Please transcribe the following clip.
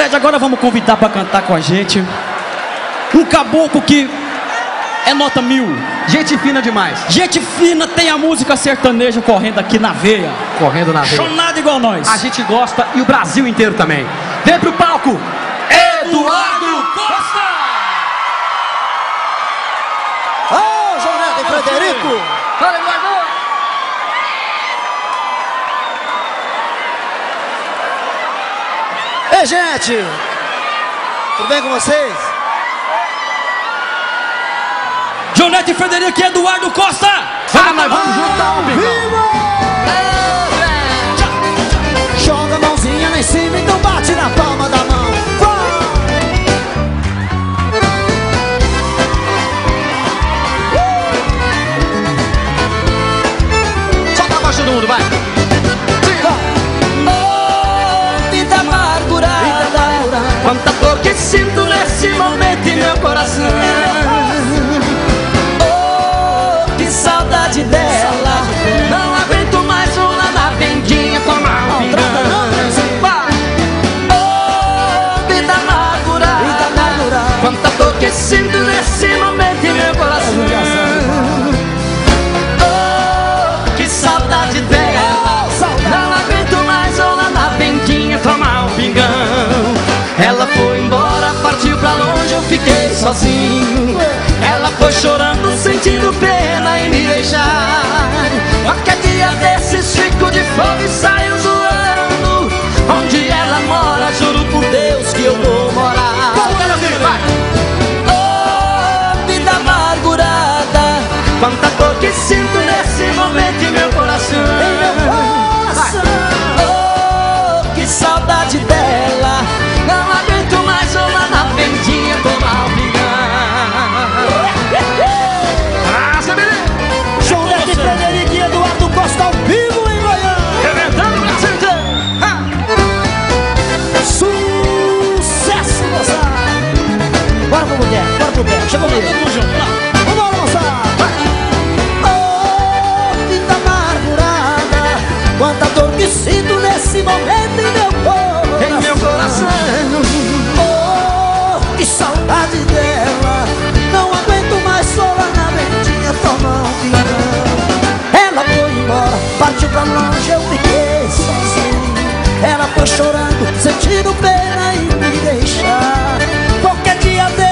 Fred, agora vamos convidar pra cantar com a gente um caboclo que é nota 1000. Gente fina demais. Gente fina, tem a música sertaneja correndo aqui na veia. Correndo na veia. Chonado igual nós. A gente gosta e o Brasil inteiro também. Vem pro palco, Eduardo Costa! Ô, João Neto e Frederico! Fala, Eduardo! Ei, gente! Tudo bem com vocês? Jonete Frederico e Eduardo Costa. Ah, nós vamos juntar um bigão. Joga a mãozinha lá em cima, então bate na palma da mão. Solta a voz todo mundo, vai! Vida amargurada, quanta dor que sinto nesse momento em meu coração. Oh, que saudade dela, não aguento mais um lá na vendinha tomar um pingão. Oh, vida amargurada, quanta dor que sinto nesse momento em meu coração. Oh, que saudade dela, não aguento mais um lá na vendinha tomar um pingão. Ela foi embora, partiu pra longe, eu fiquei sozinho. Ela foi chorando, sentindo pena em me deixar. Qualquer dia desses fico de fome e saio zoando. Onde ela mora, juro por Deus que eu vou morar. Oh, vida amargurada, quanta dor que sinto nesse momento em meu coração. Oh, que saudade dela, não aguento mais uma na vendinha tomar um pingão. João Neto e Frederico e Eduardo Costa ao vivo em Goiânia. Reventando o Brasil inteiro. Sucesso, moçada! Bora pro boteco, chegou mesmo. Vambora, moçada! Oh, vida amargurada, quanta dor que sinto nesse momento em meu coração. Em meu coração. Oh, que saudade dela, não aguento mais só lá na vendinha tomar um pingão. Ela foi embora, partiu pra longe, eu fiquei sozinho. Ela foi chorando, sentindo pena em me deixar. Qualquer dia dele